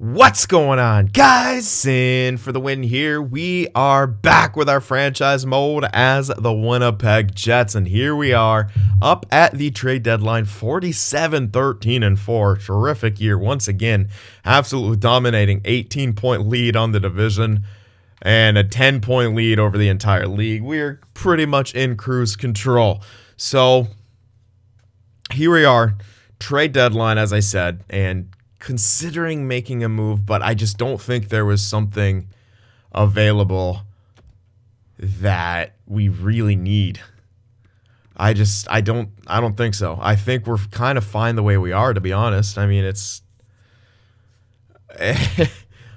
What's going on, guys? And for the win here, we are back with our franchise mode as the Winnipeg Jets. And here we are up at the trade deadline, 47-13-4. Terrific year once again. Absolutely dominating 18-point lead on the division and a 10-point lead over the entire league. We're pretty much in cruise control. So here we are, trade deadline, as I said, and considering making a move, but I just don't think there was something available that we really need. I don't think so. I think we're kind of fine the way we are, to be honest. I mean, it's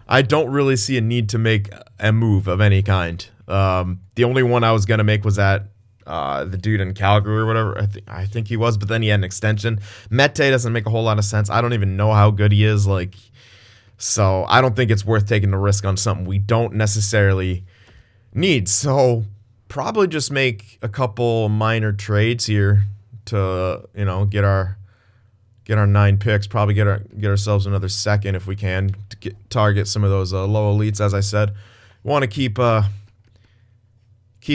I don't really see a need to make a move of any kind. The only one I was going to make was that the dude in Calgary or whatever, I think he was, but then he had an extension. Mete doesn't make a whole lot of sense. I don't even know how good he is. So I don't think it's worth taking the risk on something we don't necessarily need. So probably just make a couple minor trades here to, get our 9 picks. Probably get ourselves another second if we can to target some of those low elites. As I said, want to keep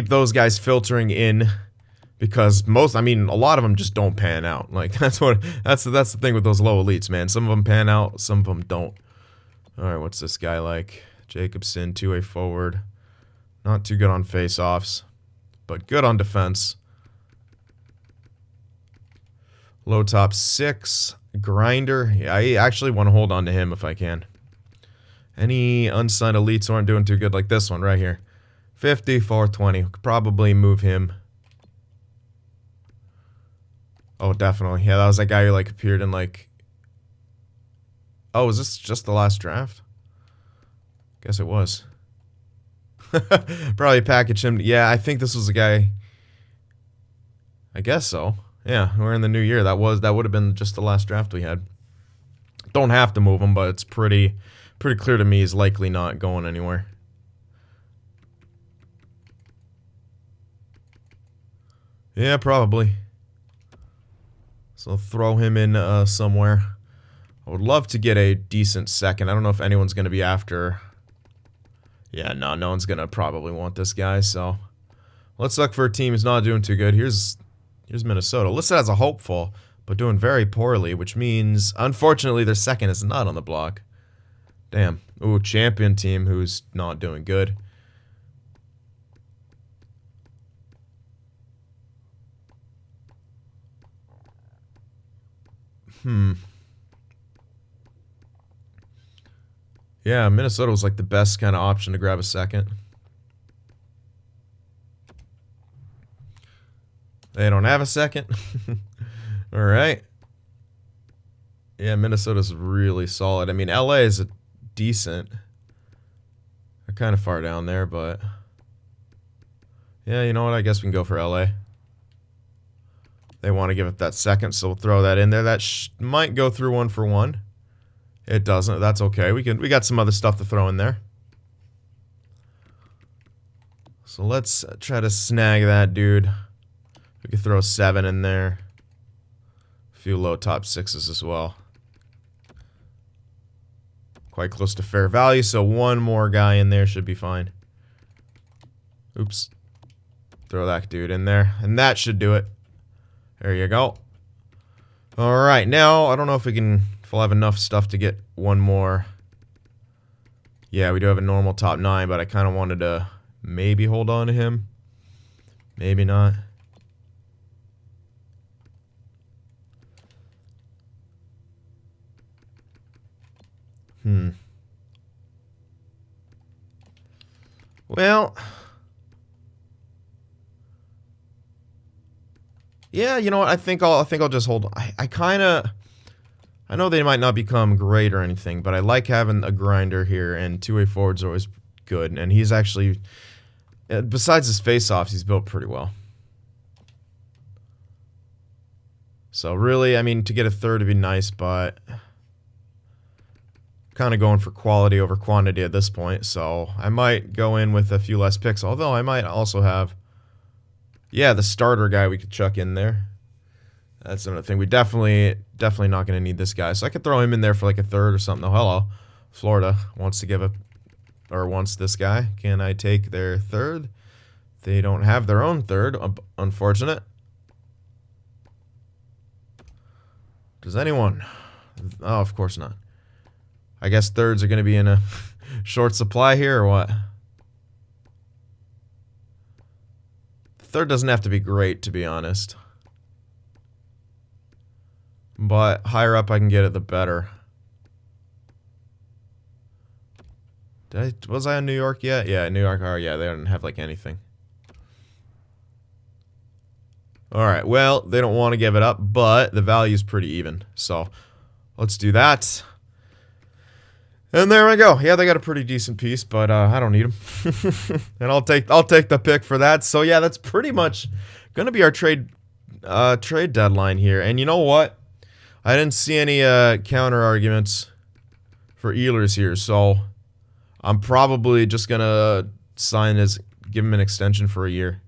those guys filtering in because a lot of them just don't pan out. That's the thing with those low elites, man. Some of them pan out, some of them don't. All right, what's this guy like? Jacobson, 2-way forward. Not too good on face-offs, but good on defense. Low top 6, grinder. Yeah, I actually want to hold on to him if I can. Any unsigned elites aren't doing too good like this one right here. 54-20. Could probably move him. Oh, definitely. Yeah, that was that guy who appeared in Oh, is this just the last draft? Guess it was. Probably package him. Yeah, I think this was the guy. I guess so. Yeah, we're in the new year. That would have been just the last draft we had. Don't have to move him, but it's pretty clear to me he's likely not going anywhere. Yeah, probably. So throw him in somewhere. I would love to get a decent second. I don't know if anyone's going to be after. Yeah, no one's going to probably want this guy. So let's look for a team who's not doing too good. Here's Minnesota. Listed as a hopeful, but doing very poorly, which means, unfortunately, their second is not on the block. Damn. Ooh, champion team who's not doing good. Yeah, Minnesota was the best kind of option to grab a second. They don't have a second. All right. Yeah, Minnesota's really solid. I mean, LA is decent. They're kind of far down there, but yeah, you know what? I guess we can go for LA. They want to give it that second, so we'll throw that in there. That might go through 1-for-1. It doesn't. That's okay. We got some other stuff to throw in there. So let's try to snag that dude. We could throw 7 in there. A few low top 6s as well. Quite close to fair value, so one more guy in there should be fine. Oops. Throw that dude in there, and that should do it. There you go. All right, now I don't know if we'll have enough stuff to get one more. Yeah, we do have a normal top 9, but I kind of wanted to maybe hold on to him. Maybe not. Well, yeah, you know what? I think I'll just hold on. I know they might not become great or anything, but I like having a grinder here, and 2-way forwards are always good. And he's actually, besides his face-offs, he's built pretty well. So really, to get a third would be nice, but kind of going for quality over quantity at this point. So I might go in with a few less picks, although I might also have, yeah, the starter guy we could chuck in there. That's another thing. We definitely not going to need this guy. So I could throw him in there for a third or something. Oh, hello. Florida wants to give up, or wants this guy. Can I take their third? They don't have their own third. Unfortunate. Does anyone? Oh, of course not. I guess thirds are going to be in a short supply here, or what? Third doesn't have to be great, to be honest. But higher up I can get it, the better. Was I on New York yet? Yeah, New York. Oh, yeah, they don't have, like, anything. Alright, well, they don't want to give it up, but the value's pretty even. So, let's do that. And there we go. Yeah, they got a pretty decent piece, but I don't need them. And I'll take the pick for that. So yeah, that's pretty much gonna be our trade deadline here. And you know what? I didn't see any counter arguments for Ehlers here, so I'm probably just gonna give him an extension for a year.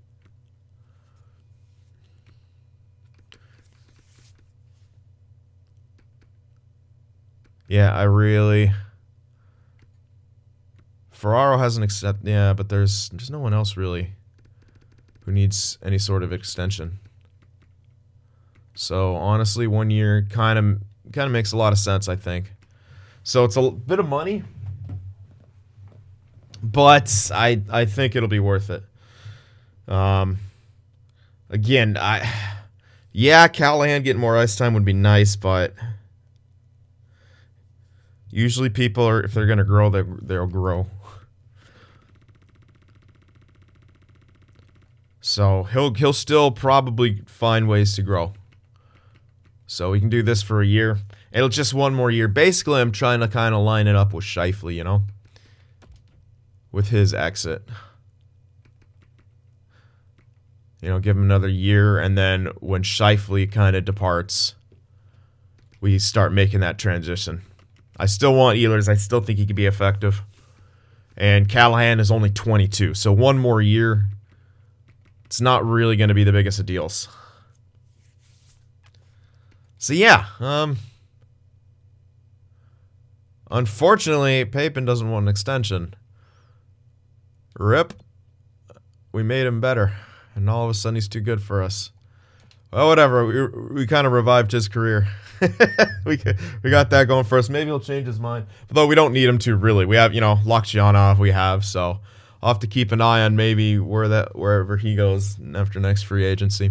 Yeah, I really. Ferraro hasn't accepted. Yeah, but there's no one else really who needs any sort of extension. So honestly, 1 year kind of makes a lot of sense, I think. So it's a bit of money, but I think it'll be worth it. Again, yeah, Callahan getting more ice time would be nice, but usually people are, if they're gonna grow, they'll grow. So he'll still probably find ways to grow. So we can do this for a year. It'll just 1 more year. Basically, I'm trying to kind of line it up with Scheifele, you know, with his exit. You know, give him another year, and then when Scheifele kind of departs, we start making that transition. I still want Ehlers. I still think he could be effective. And Callahan is only 22, so 1 more year. It's not really going to be the biggest of deals. So yeah, unfortunately, Payton doesn't want an extension. RIP. We made him better, and all of a sudden he's too good for us. Well, whatever. We kind of revived his career. we got that going for us. Maybe he'll change his mind. Although we don't need him to, really. We have, you know, Loktionov we have, so I'll have to keep an eye on maybe wherever he goes after next free agency.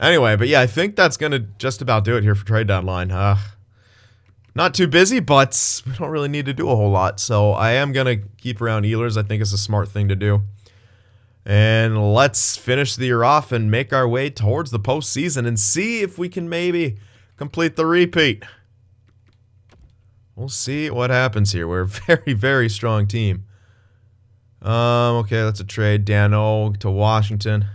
Anyway, but yeah, I think that's going to just about do it here for trade deadline. Not too busy, but we don't really need to do a whole lot. So I am going to keep around Ehlers. I think it's a smart thing to do. And let's finish the year off and make our way towards the postseason and see if we can maybe complete the repeat. We'll see what happens here. We're a very, very strong team. Okay, that's a trade. Dano to Washington.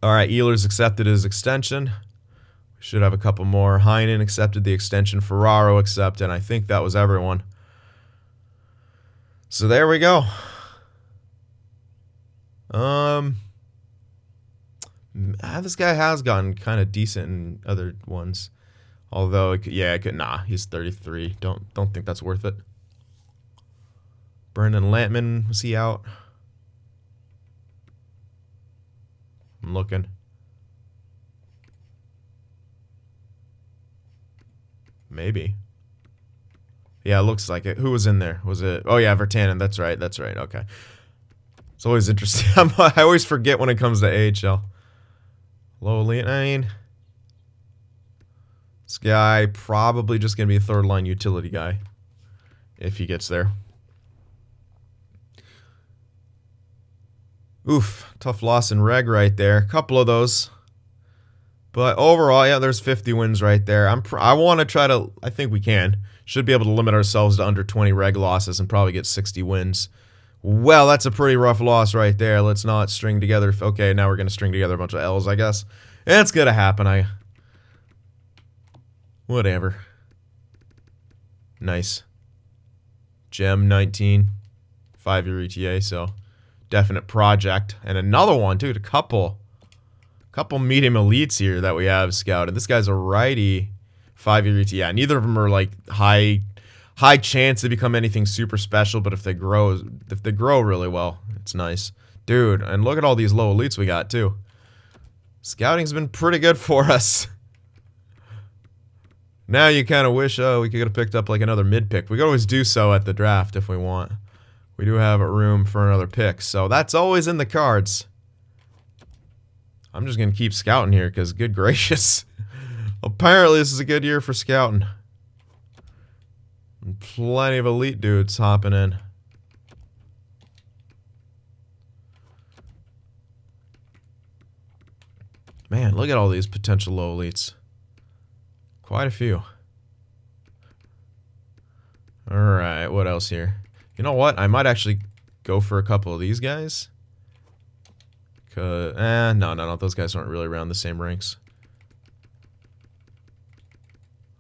All right, Ehlers accepted his extension. We should have a couple more. Heinen accepted the extension. Ferraro accepted. I think that was everyone. So there we go. This guy has gotten kind of decent in other ones. Although, he's 33. Don't think that's worth it. Brendan Lampman, was he out? I'm looking. Maybe. Yeah, it looks like it. Who was in there? Was it? Oh, yeah, Virtanen. That's right. Okay. It's always interesting. I always forget when it comes to AHL. Lowly. I mean, this guy probably just going to be a third-line utility guy if he gets there. Oof, tough loss in reg right there. A couple of those. But overall, yeah, there's 50 wins right there. I want to try to, I think we can. Should be able to limit ourselves to under 20 reg losses and probably get 60 wins. Well, that's a pretty rough loss right there. Let's not string together. Okay, now we're going to string together a bunch of L's, I guess. It's going to happen. Whatever. Nice. Gem 19. 5-year ETA, so definite project. And another one, dude, a couple medium elites here that we have scouted. This guy's a righty 5-year ET. Yeah, neither of them are like high chance to become anything super special, but if they grow really well, it's nice. Dude, and look at all these low elites we got too. Scouting's been pretty good for us. Now you kind of wish, oh, we could have picked up like another mid pick. We could always do so at the draft if we want. We do have room for another pick, so that's always in the cards. I'm just going to keep scouting here because, good gracious. Apparently this is a good year for scouting. And plenty of elite dudes hopping in. Man, look at all these potential low elites. Quite a few. Alright, what else here? You know what? I might actually go for a couple of these guys. No. Those guys aren't really around the same ranks.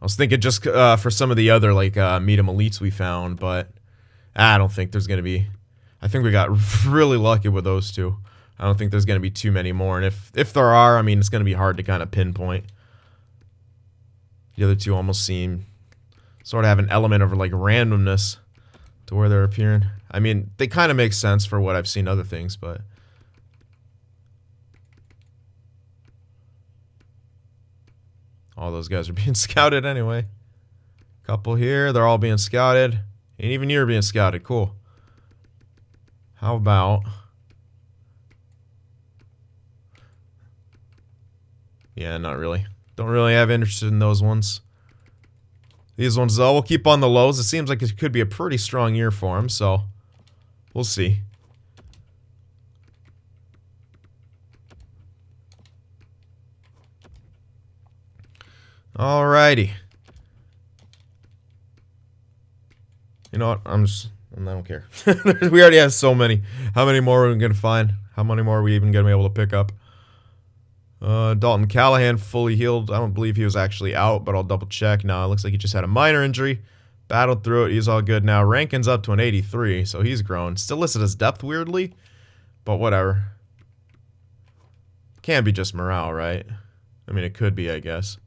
I was thinking just for some of the other, like, medium elites we found, but I don't think there's going to be... I think we got really lucky with those two. I don't think there's going to be too many more, and if there are, I mean, it's going to be hard to kind of pinpoint. The other two almost seem... sort of have an element of, like, randomness to where they're appearing. I mean, they kind of make sense for what I've seen other things, but... all those guys are being scouted anyway. Couple here, they're all being scouted. And even you're being scouted, cool. How about... yeah, not really. Don't really have interest in those ones. These ones, though, we'll keep on the lows. It seems like it could be a pretty strong year for them, so we'll see. Alrighty. You know what? I don't care. We already have so many. How many more are we going to find? How many more are we even going to be able to pick up? Dalton Callahan fully healed. I don't believe he was actually out, but I'll double check. No, it looks like he just had a minor injury. Battled through it. He's all good now. Rankin's up to an 83, so he's grown. Still listed as depth weirdly, but whatever. Can't be just morale, right? I mean, it could be, I guess.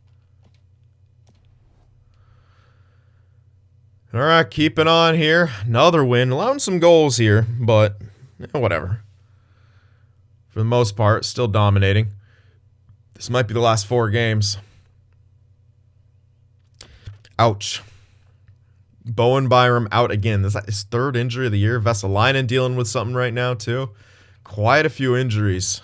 Alright, keeping on here. Another win. Allowing some goals here, but whatever. For the most part, still dominating. This might be the last 4 games. Ouch. Bowen Byram out again. This is his 3rd injury of the year. Vesalainen dealing with something right now, too. Quite a few injuries.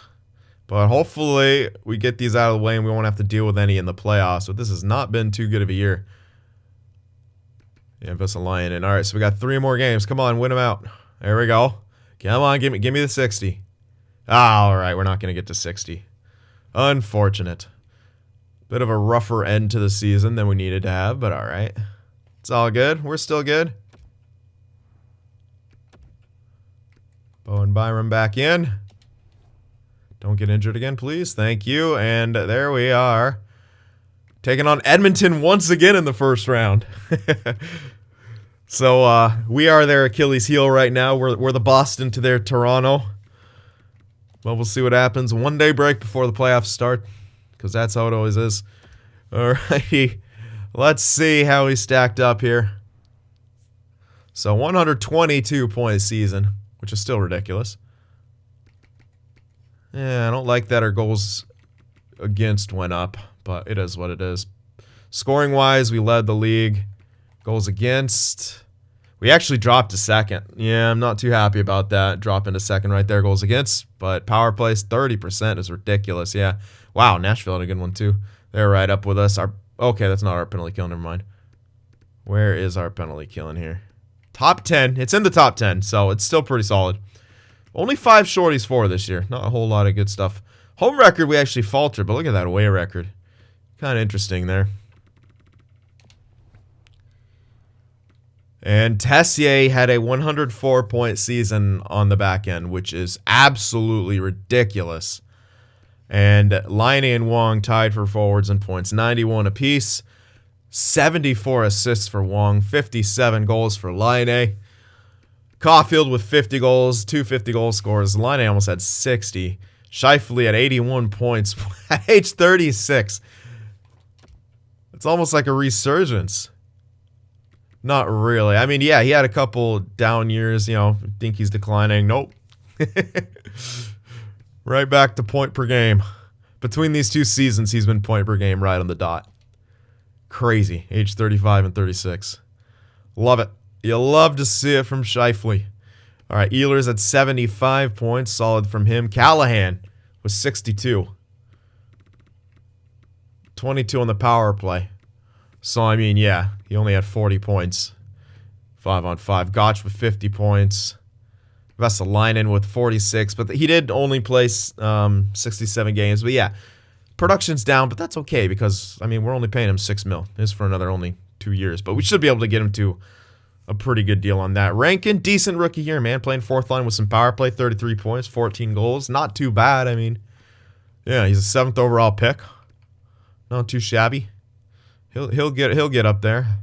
But hopefully we get these out of the way and we won't have to deal with any in the playoffs. But this has not been too good of a year. Yeah, Vesalainen. All right, so we got 3 more games. Come on, win them out. There we go. Come on, give me the 60. All right, we're not going to get to 60. Unfortunate. Bit of a rougher end to the season than we needed to have, but all right. It's all good. We're still good. Bowen Byram back in. Don't get injured again, please. Thank you. And there we are. Taking on Edmonton once again in the first round. So we are their Achilles heel right now. We're the Boston to their Toronto. Well, we'll see what happens. 1 day break before the playoffs start, because that's how it always is. Alrighty. Let's see how he stacked up here. So 122-point season, which is still ridiculous. Yeah, I don't like that our goals against went up, but it is what it is. Scoring-wise, we led the league. Goals against... we actually dropped to 2nd. Yeah, I'm not too happy about that. Dropping to 2nd right there, goals against. But power plays, 30% is ridiculous. Yeah. Wow, Nashville had a good one too. They're right up with us. Okay, that's not our penalty kill. Never mind. Where is our penalty kill in here? Top 10. It's in the top 10, so it's still pretty solid. Only 5 shorties for this year. Not a whole lot of good stuff. Home record, we actually faltered, but look at that away record. Kind of interesting there. And Tessier had a 104-point season on the back end, which is absolutely ridiculous. And Laine and Wong tied for forwards and points, 91 apiece. 74 assists for Wong, 57 goals for Laine. Caulfield with 50 goals, 2 50-goal scores. Laine almost had 60. Scheifele at 81 points at age 36. It's almost like a resurgence. Not really. I mean, yeah, he had a couple down years, you know, think he's declining. Nope. Right back to point per game. Between these 2 seasons, he's been point per game right on the dot. Crazy. Age 35 and 36. Love it. You love to see it from Scheifele. All right, Ehlers at 75 points. Solid from him. Callahan was 62. 22 on the power play. So, I mean, yeah, he only had 40 points. 5-on-5. Gotch with 50 points. Vesalainen with 46. But he did only play 67 games. But, yeah, production's down. But that's okay because, I mean, we're only paying him $6 million. This is for another only 2 years. But we should be able to get him to a pretty good deal on that. Rankin, decent rookie here, man. Playing 4th line with some power play. 33 points, 14 goals. Not too bad. I mean, yeah, he's a 7th overall pick. Not too shabby. He'll get up there.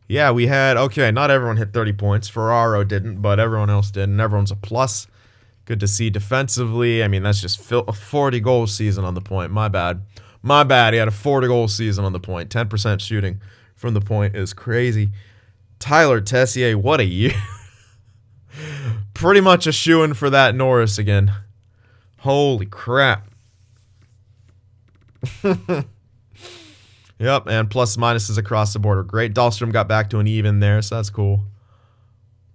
Yeah, we had, okay, not everyone hit 30 points. Ferraro didn't, but everyone else did, and everyone's a plus. Good to see defensively. I mean, that's just a 40-goal season on the point. My bad. My bad. He had a 40-goal season on the point. 10% shooting from the point is crazy. Tyler Tessier, what a year. Pretty much a shoo-in for that Norris again. Holy crap. Yep, and plus minuses across the board are great. Dahlstrom got back to an even there, so that's cool.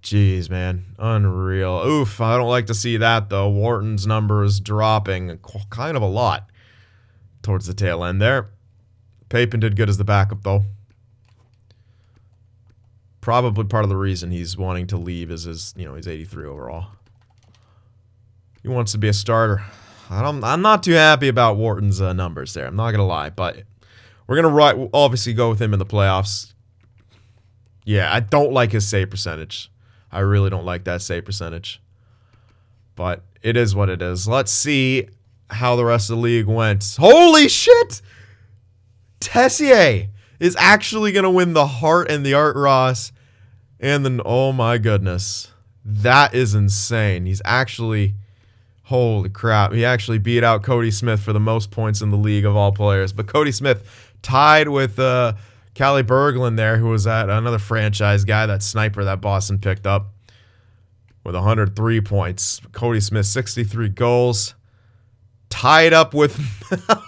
Jeez, man. Unreal. Oof, I don't like to see that, though. Wharton's numbers dropping kind of a lot towards the tail end there. Papin did good as the backup, though. Probably part of the reason he's wanting to leave is his, you know, he's 83 overall. He wants to be a starter. I'm not too happy about Wharton's numbers there. I'm not going to lie, but we're going to obviously go with him in the playoffs. Yeah, I don't like his save percentage. I really don't like that save percentage. But it is what it is. Let's see how the rest of the league went. Holy shit! Tessier is actually going to win the Hart and the Art Ross. And then, oh my goodness. That is insane. He's actually... Holy crap. He actually beat out Cody Smith for the most points in the league of all players. But Cody Smith tied with Callie Berglund there, who was another franchise guy, that sniper that Boston picked up, with 103 points. Cody Smith, 63 goals. Tied up with,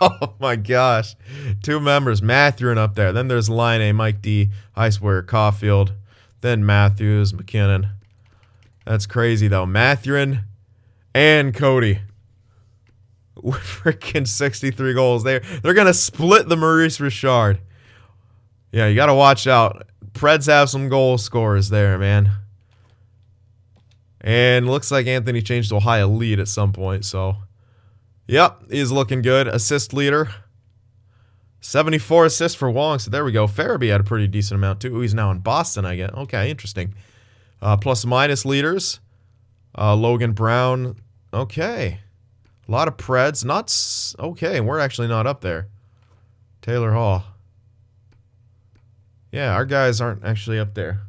oh my gosh, 2 members. Mathurin up there. Then there's Line A, Mike D, Icewear, Caulfield. Then Matthews, McKinnon. That's crazy, though. Mathurin and Cody with freaking 63 goals. They're going to split the Maurice Richard. Yeah, you got to watch out. Preds have some goal scorers there, man. And looks like Anthony changed to a high elite at some point, so. Yep, he's looking good. Assist leader. 74 assists for Wong, so there we go. Farabee had a pretty decent amount, too. He's now in Boston, I guess. Okay, interesting. Plus minus leaders. Logan Brown. Okay. A lot of Preds. Okay, we're actually not up there. Taylor Hall. Yeah, our guys aren't actually up there.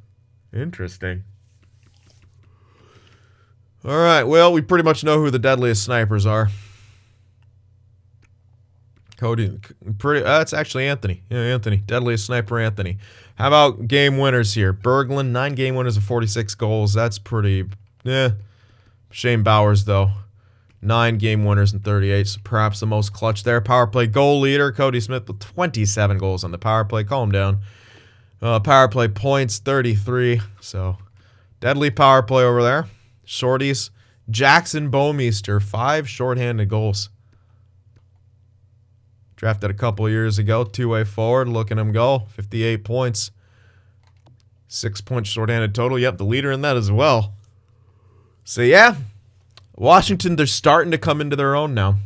Interesting. All right, well, we pretty much know who the deadliest snipers are. Cody, that's actually Anthony. Yeah, Anthony. Deadliest sniper Anthony. How about game winners here? Berglund, 9 game winners of 46 goals. That's pretty, Shane Bowers, though. 9 game winners and 38, so perhaps the most clutch there. Power play goal leader, Cody Smith with 27 goals on the power play. Calm down. Power play points, 33. So, deadly power play over there. Shorties. Jackson Bouwmeester, 5 shorthanded goals. Drafted a couple years ago, 2-way forward. Look at him go. 58 points. 6 points shorthanded total. Yep, the leader in that as well. So, yeah. Washington, they're starting to come into their own now.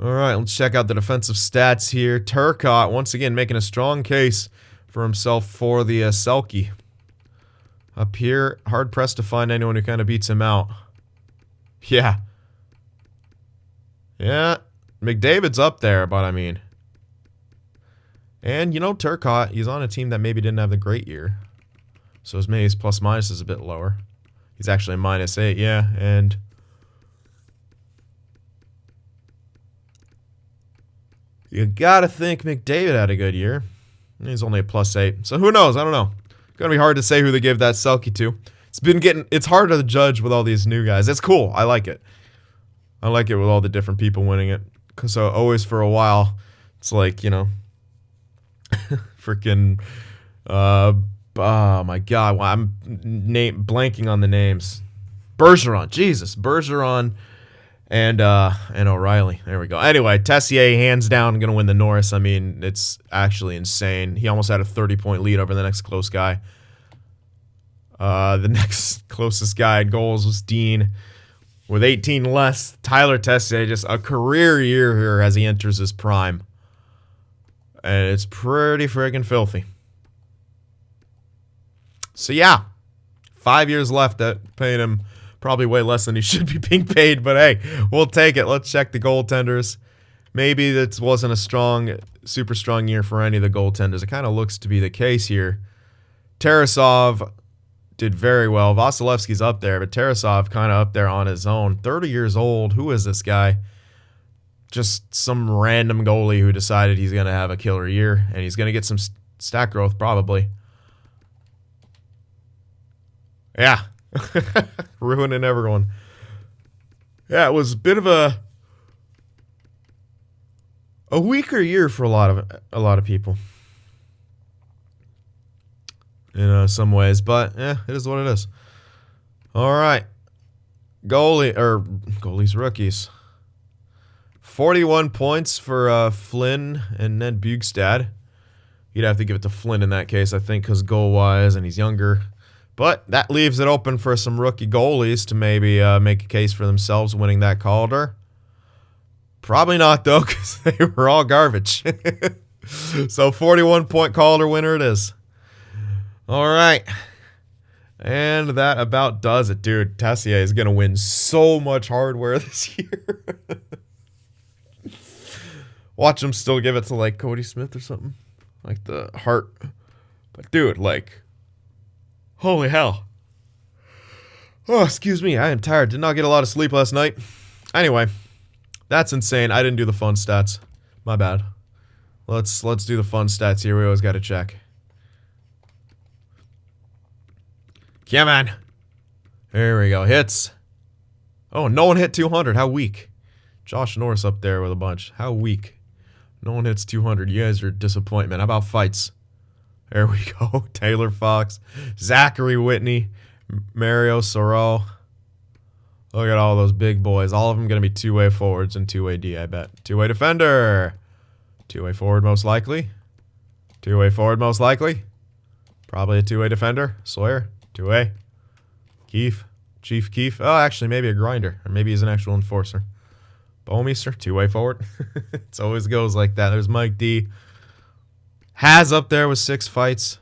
All right, let's check out the defensive stats here. Turcotte, once again, making a strong case for himself for the Selke. Up here, hard-pressed to find anyone who kind of beats him out. Yeah. Yeah. McDavid's up there, but I mean. And, you know, Turcotte, he's on a team that maybe didn't have the great year. So his plus-minus is a bit lower. He's actually -8, yeah, and You got to think McDavid had a good year. He's only a +8. So who knows? I don't know. Going to be hard to say who they gave that Selke to. It's hard to judge with all these new guys. It's cool. I like it. I like it with all the different people winning it. Because always for a while, it's like, freaking, oh my God. Well, I'm blanking on the names. Bergeron. Jesus. Bergeron and O'Reilly. There we go. Anyway, Tessier, hands down, going to win the Norris. I mean, it's actually insane. He almost had a 30-point lead over the next close guy. The next closest guy in goals was Dean with 18 less. Tyler Tessier, just a career year here as he enters his prime. And it's pretty friggin' filthy. So, yeah. 5 years left at paying him probably way less than he should be being paid. But, hey, we'll take it. Let's check the goaltenders. Maybe this wasn't a super strong year for any of the goaltenders. It kind of looks to be the case here. Tarasov did very well. Vasilevsky's up there, but Tarasov kind of up there on his own. 30 years old. Who is this guy? Just some random goalie who decided he's going to have a killer year, and he's going to get some stat growth probably. Yeah. Ruining everyone. Yeah, it was a bit of a weaker year for a lot of people. In some ways, but it is what it is. All right. Goalies, rookies. 41 points for Flynn and Ned Bjugstad. You'd have to give it to Flynn in that case, I think, because goal-wise, and he's younger. But that leaves it open for some rookie goalies to maybe make a case for themselves winning that Calder. Probably not, though, because they were all garbage. So 41-point Calder winner it is. All right. And that about does it, dude. Tessier is going to win so much hardware this year. Watch him still give it to, like, Cody Smith or something. Like the Hart. But, dude, like, holy hell. Oh, excuse me. I am tired. Did not get a lot of sleep last night. Anyway, that's insane. I didn't do the fun stats. My bad. Let's do the fun stats here. We always got to check. Come on. There we go. Hits. Oh, no one hit 200. How weak. Josh Norris up there with a bunch. How weak. No one hits 200. You guys are a disappointment. How about fights? There we go. Taylor Fox. Zachary Whitney. Mario Sorrell. Look at all those big boys. All of them going to be two-way forwards and two-way D, I bet. Two-way defender. Two-way forward most likely. Two-way forward most likely. Probably a two-way defender. Sawyer. Two-way. Chief Keefe. Oh, actually, maybe a grinder. Or maybe he's an actual enforcer. Bowmeister, two-way forward. It always goes like that. There's Mike D. Has up there with 6 fights.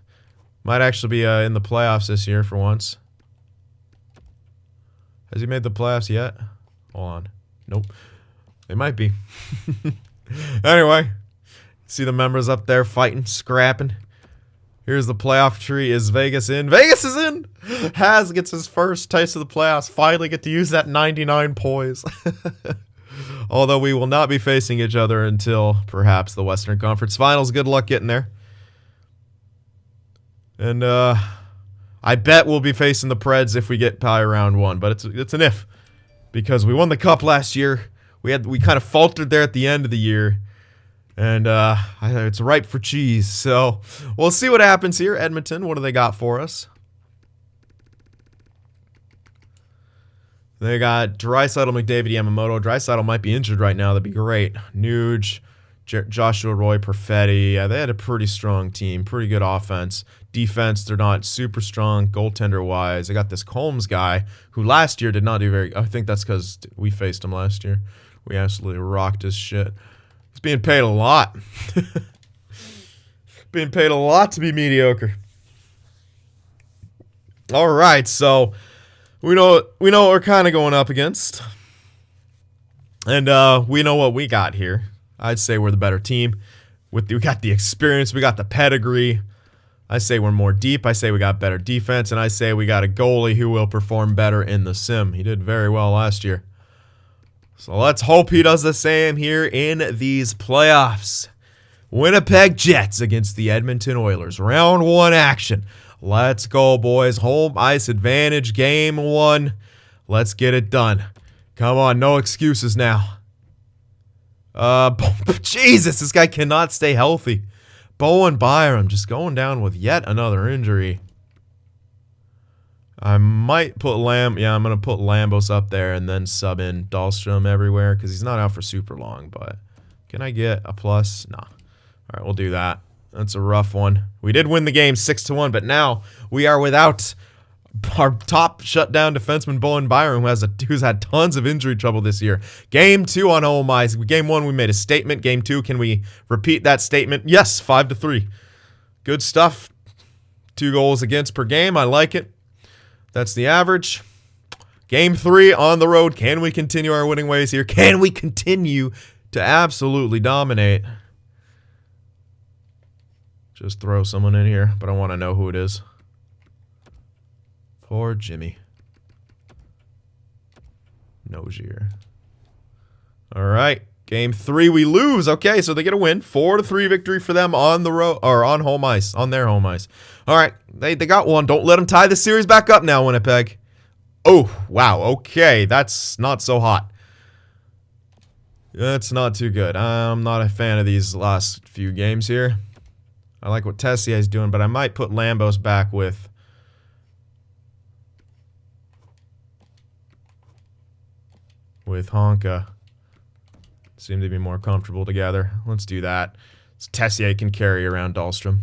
Might actually be in the playoffs this year for once. Has he made the playoffs yet? Hold on. Nope. They might be. Anyway. See the members up there fighting, scrapping. Here's the playoff tree. Is Vegas in? Vegas is in! Has gets his first taste of the playoffs. Finally get to use that 99 poise. Although we will not be facing each other until perhaps the Western Conference Finals. Good luck getting there. And I bet we'll be facing the Preds if we get by round 1. But it's an if. Because we won the Cup last year. We kind of faltered there at the end of the year. And it's ripe for cheese. So we'll see what happens here. Edmonton, what do they got for us? They got Draisaitl, McDavid, Yamamoto. Draisaitl might be injured right now. That'd be great. Nuge, Joshua Roy, Perfetti. Yeah, they had a pretty strong team. Pretty good offense. Defense, they're not super strong goaltender-wise. They got this Combs guy who last year did not do very... I think that's because we faced him last year. We absolutely rocked his shit. He's being paid a lot. Being paid a lot to be mediocre. All right, so we know what we're kind of going up against. And we know what we got here. I'd say we're the better team. We got the experience. We got the pedigree. I say we're more deep. I say we got better defense. And I say we got a goalie who will perform better in the sim. He did very well last year. So let's hope he does the same here in these playoffs. Winnipeg Jets against the Edmonton Oilers. Round 1 action. Let's go, boys. Home ice advantage, game 1. Let's get it done. Come on, no excuses now. Jesus, this guy cannot stay healthy. Bowen Byram just going down with yet another injury. I might put I'm going to put Lambos up there and then sub in Dahlstrom everywhere because he's not out for super long. But can I get a plus? Nah. All right, we'll do that. That's a rough one. We did win the game 6-1, but now we are without our top shutdown defenseman, Bowen Byram, who's had tons of injury trouble this year. Game 2 on home ice. Game 1, we made a statement. Game 2, can we repeat that statement? Yes, 5-3. Good stuff. 2 goals against per game. I like it. That's the average. Game 3 on the road. Can we continue our winning ways here? Can we continue to absolutely dominate? Just throw someone in here, but I want to know who it is. Poor Jimmy. Nozier. All right. Game 3, we lose. Okay, so they get a win. 4-3 victory for them on the road, or on home ice, on their home ice. All right, they got one. Don't let them tie the series back up now, Winnipeg. Oh, wow. Okay, that's not so hot. That's not too good. I'm not a fan of these last few games here. I like what Tessier is doing, but I might put Lambos back with Honka. Seem to be more comfortable together. Let's do that. So Tessier can carry around Dahlstrom.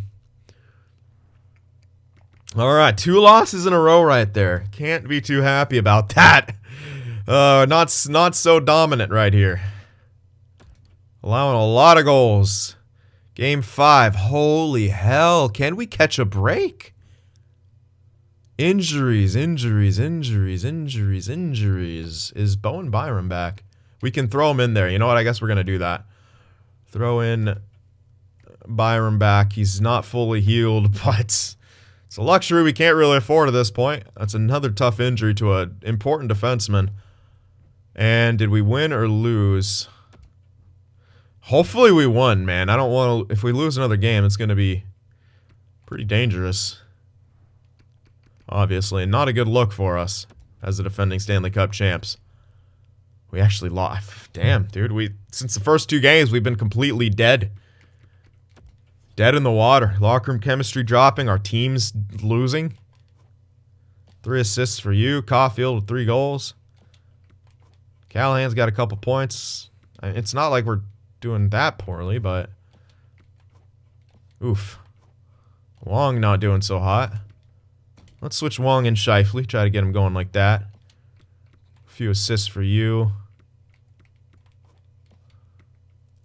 All right, 2 losses in a row right there. Can't be too happy about that. Not so dominant right here. Allowing a lot of goals. Game 5. Holy hell. Can we catch a break? Injuries. Is Bowen Byram back? We can throw him in there. You know what? I guess we're going to do that. Throw in Byram back. He's not fully healed, but it's a luxury we can't really afford at this point. That's another tough injury to an important defenseman. And did we win or lose? Hopefully we won, man. I don't want to... If we lose another game, it's going to be pretty dangerous. Obviously, not a good look for us as the defending Stanley Cup champs. We actually lost. Damn, dude. Since the first 2 games, we've been completely dead. Dead in the water. Locker room chemistry dropping. Our team's losing. 3 assists for you. Caulfield with 3 goals. Callahan's got a couple points. It's not like we're doing that poorly, but... Oof. Wong not doing so hot. Let's switch Wong and Scheifele. Try to get him going like that. A few assists for you.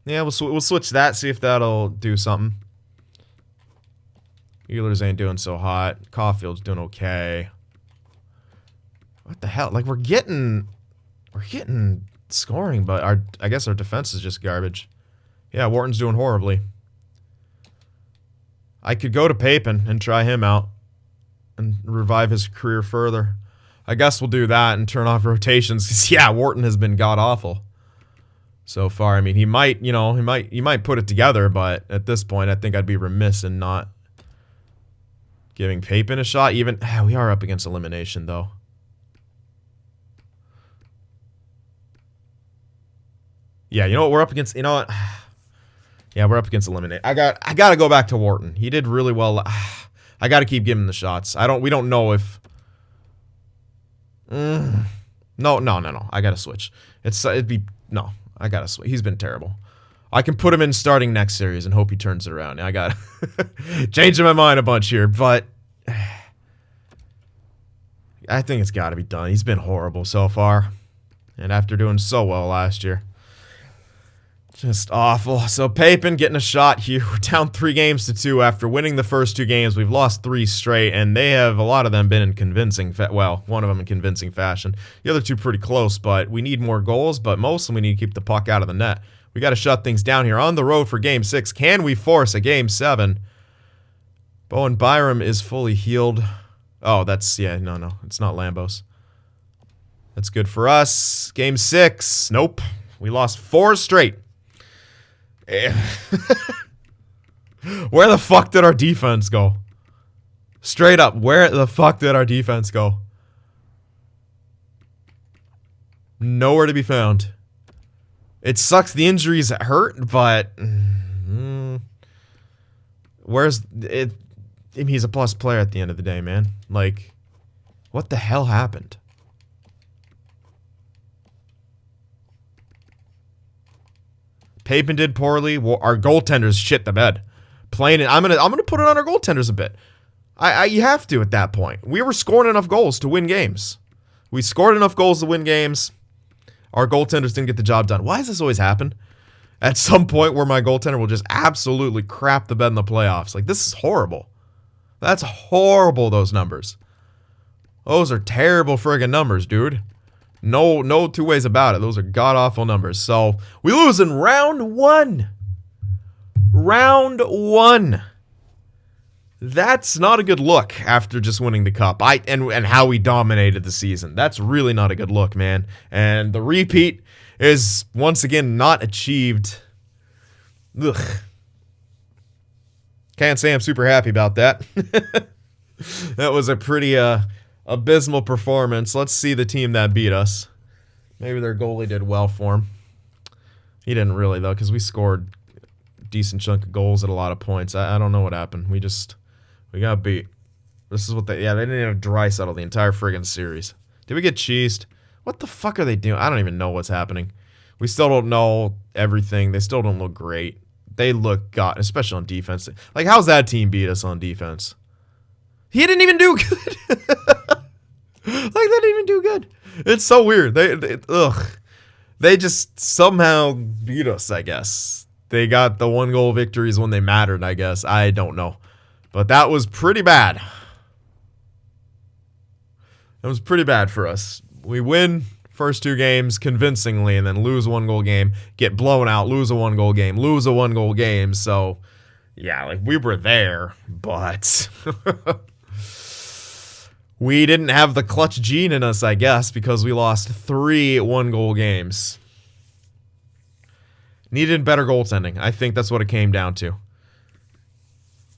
Yeah, we'll switch that. See if that'll do something. Ehlers ain't doing so hot. Caulfield's doing okay. What the hell? Like we're getting scoring, but I guess our defense is just garbage. Yeah, Wharton's doing horribly. I could go to Papin and try him out and revive his career further. I guess we'll do that and turn off rotations because yeah, Wharton has been god awful so far. I mean, he might put it together, but at this point, I think I'd be remiss in not giving Papin a shot. Even we are up against elimination though. Yeah, you know what we're up against? You know what? Yeah, we're up against eliminate. I got to go back to Wharton. He did really well. I got to keep giving him the shots. We don't know if No. I got to switch. I got to switch. He's been terrible. I can put him in starting next series and hope he turns it around. I got to changing my mind a bunch here, but I think it's got to be done. He's been horrible so far. And after doing so well last year. Just awful. So Papin getting a shot here. We're down 3-2 after winning the first 2 games. We've lost 3 straight, and they have, a lot of them, been in convincing, well, one of them in convincing fashion. The other 2 pretty close, but we need more goals, but mostly we need to keep the puck out of the net. We got to shut things down here on the road for Game 6. Can we force a Game 7? Bowen Byram is fully healed. Oh, that's, yeah, no, it's not Lambos. That's good for us. Game 6. Nope. We lost 4 straight. Where the fuck did our defense go? Straight up, where the fuck did our defense go? Nowhere to be found. It sucks the injuries hurt, but where's it? I mean, he's a plus player at the end of the day, man. Like, what the hell happened? Papen did poorly. Our goaltenders shit the bed. Playing it, I'm gonna put it on our goaltenders a bit. You have to at that point. We were scoring enough goals to win games. We scored enough goals to win games. Our goaltenders didn't get the job done. Why does this always happen? At some point where my goaltender will just absolutely crap the bed in the playoffs. Like, this is horrible. That's horrible, those numbers. Those are terrible friggin' numbers, dude. No two ways about it. Those are god-awful numbers. So, we lose in round 1. Round 1. That's not a good look after just winning the cup. And how we dominated the season. That's really not a good look, man. And the repeat is once again not achieved. Ugh. Can't say I'm super happy about that. That was a pretty abysmal performance. Let's see the team that beat us. Maybe their goalie did well for him. He didn't really, though, because we scored a decent chunk of goals at a lot of points. I don't know what happened. We got beat. This is what they didn't even have Draisaitl the entire friggin' series. Did we get cheesed? What the fuck are they doing? I don't even know what's happening. We still don't know everything. They still don't look great. They look god, especially on defense. Like, how's that team beat us on defense? He didn't even do good. Like, they didn't even do good. It's so weird. They just somehow beat us, I guess. They got the 1-goal victories when they mattered, I guess. I don't know. But that was pretty bad. That was pretty bad for us. We win first 2 games convincingly and then lose a 1-goal game, get blown out, lose a 1-goal game, lose a 1-goal game. So, yeah, like, we were there, but we didn't have the clutch gene in us, I guess, because we lost 3 1-goal games. Needed better goaltending. I think that's what it came down to.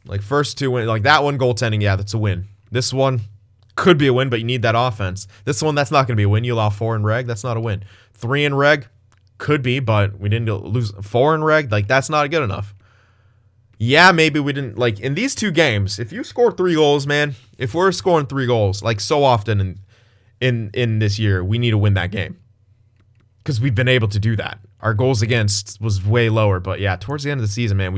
Like, first 2 wins, like that one goaltending, yeah, that's a win. This one could be a win, but you need that offense. This one, that's not going to be a win. You allow 4 in reg, that's not a win. 3 in reg, could be, but we didn't lose 4 in reg. Like, that's not good enough. Yeah, maybe we didn't, like, in these 2 games, if you score 3 goals, man, if we're scoring 3 goals, like so often in this year, we need to win that game. Because we've been able to do that. Our goals against was way lower, but yeah, towards the end of the season, man,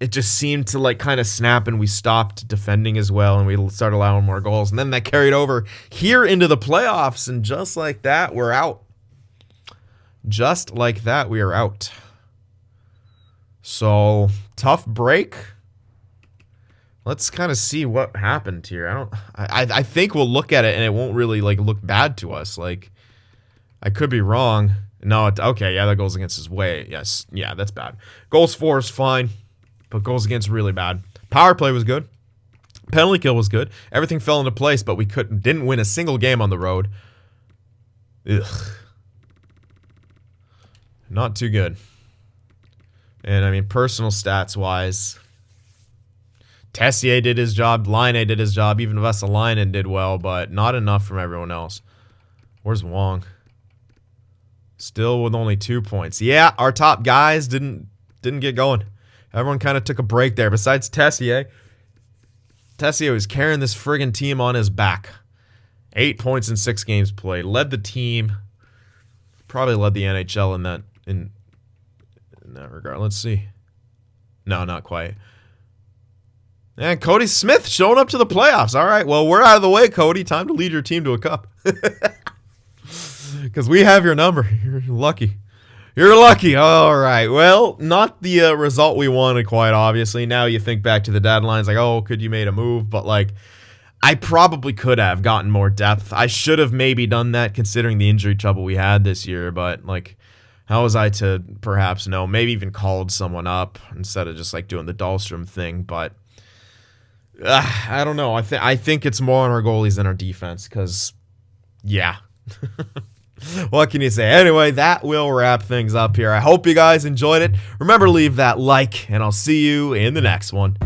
it just seemed to, like, kind of snap, and we stopped defending as well, and we started allowing more goals, and then that carried over here into the playoffs, and just like that, we're out. Just like that, we are out. So, tough break. Let's kind of see what happened here. I think we'll look at it, and it won't really, like, look bad to us. Like, I could be wrong. No, okay, yeah, that goals against is way, yes, yeah, that's bad. Goals for is fine. But goals against really bad. Power play was good. Penalty kill was good. Everything fell into place, but we didn't win a single game on the road. Ugh. Not too good. And I mean, personal stats wise, Tessier did his job. Laine did his job. Even Vesalainen did well, but not enough from everyone else. Where's Wong? Still with only 2 points. Yeah, our top guys didn't get going. Everyone kind of took a break there. Besides Tessier. Tessier was carrying this friggin' team on his back. 8 points in 6 games played. Led the team. Probably led the NHL in that regard. Let's see. No, not quite. And Cody Smith showing up to the playoffs. All right, well, we're out of the way, Cody. Time to lead your team to a cup. Because we have your number. You're lucky. You're lucky. All right. Well, not the result we wanted, quite obviously. Now you think back to the deadlines, like, oh, could you made a move? But, like, I probably could have gotten more depth. I should have maybe done that considering the injury trouble we had this year. But, like, how was I to perhaps know? Maybe even called someone up instead of just, like, doing the Dahlstrom thing. But I don't know. I think it's more on our goalies than our defense because, yeah. What can you say? Anyway, that will wrap things up here. I hope you guys enjoyed it. Remember to leave that like, and I'll see you in the next one.